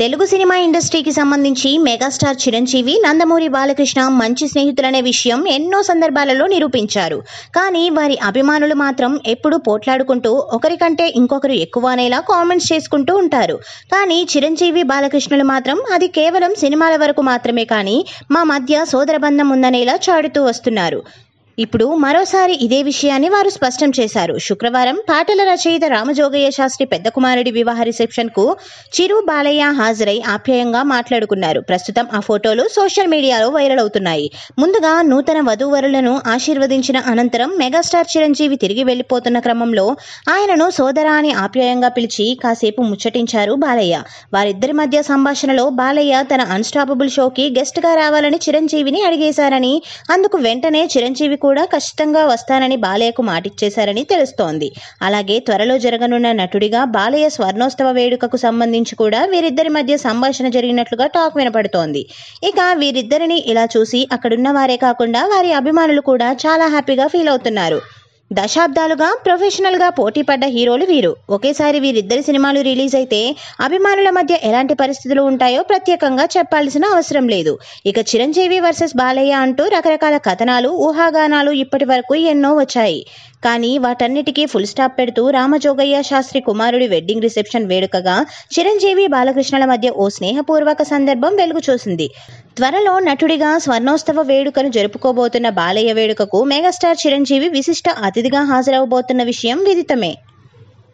Telugu cinema ఇండస్ట్రీకి సంబంధించి megastar Chiranjeevi, Nandamuri Balakrishna మంచి స్నేహితులనే విషయం ఎన్నో సందర్భాలలో నిరూపించారు. కానీ వారి అభిమానులు మాత్రం ఎప్పుడూ పోట్లాడుకుంటూ ఒకరికంటే ఇంకొకరు ఎక్కువ అనేలా కామెంట్స్ చేసుకుంటూ ఉంటారు. కానీ చిరంజీవి, బాలకృష్ణులు మాత్రం అది కేవలం సినిమాల వరకు మాత్రమే కానీ మా మధ్య సోదరబంధం ఉందనేలా చాడుతూ వస్తున్నారు. ఇప్పుడు మరోసారి ఇదే విషయాన్ని వారు స్పష్టం చేశారు. శుక్రవారం పాటల రచయిత రామజోగయ్య శాస్త్రి పెద్ద కుమారుడి వివాహ రిసెప్షన్ కు చిరు, బాలయ్య హాజరై ఆప్యాయంగా మాట్లాడుకున్నారు. ప్రస్తుతం ఆ ఫోటోలు సోషల్ మీడియాలో వైరల్ అవుతున్నాయి. ముందుగా నూతన వధూవరులను ఆశీర్వదించిన అనంతరం మెగాస్టార్ చిరంజీవి తిరిగి వెళ్లిపోతున్న క్రమంలో ఆయనను సోదరా అని ఆప్యాయంగా పిలిచి కాసేపు ముచ్చటించారు బాలయ్య. వారిద్దరి మధ్య సంభాషణలో బాలయ్య తన అన్స్టాపబుల్ షోకి గెస్ట్ గా రావాలని చిరంజీవిని అడిగేశారని, అందుకు వెంటనే చిరంజీవి కూడా ఖచ్చితంగా వస్తానని బాలయ్యకు మాటిచ్చేశారని తెలుస్తోంది. అలాగే త్వరలో జరగనున్న నటుడిగా బాలయ్య స్వర్ణోత్సవ వేడుకకు సంబంధించి కూడా వీరిద్దరి మధ్య సంభాషణ జరిగినట్లుగా టాక్ వినపడుతోంది. ఇక వీరిద్దరిని ఇలా చూసి అక్కడున్న వారే కాకుండా వారి అభిమానులు కూడా చాలా హ్యాపీగా ఫీల్ అవుతున్నారు. దశాబ్దాలుగా ప్రొఫెషనల్గా పోటీ పడ్డ హీరోలు వీరు. ఒకేసారి వీరిద్దరి సినిమాలు రిలీజ్ అయితే అభిమానుల మధ్య ఎలాంటి పరిస్థితులు ఉంటాయో ప్రత్యేకంగా చెప్పాల్సిన అవసరం లేదు. ఇక చిరంజీవి వర్సెస్ బాలయ్య అంటూ రకరకాల కథనాలు, ఊహాగానాలు ఇప్పటి వరకు ఎన్నో వచ్చాయి. కానీ వాటన్నిటికీ ఫుల్ స్టాప్ పెడుతూ రామజోగయ్య శాస్త్రి కుమారుడి వెడ్డింగ్ రిసెప్షన్ వేడుకగా చిరంజీవి, బాలకృష్ణల మధ్య ఓ స్నేహపూర్వక సందర్భం వెలుగు చూసింది. త్వరలో నటుడిగా స్వర్ణోత్సవ వేడుకను జరుపుకోబోతున్న బాలయ్య వేడుకకు మెగాస్టార్ చిరంజీవి విశిష్ట అతిథిగా హాజరవబోతున్న విషయం విదితమే.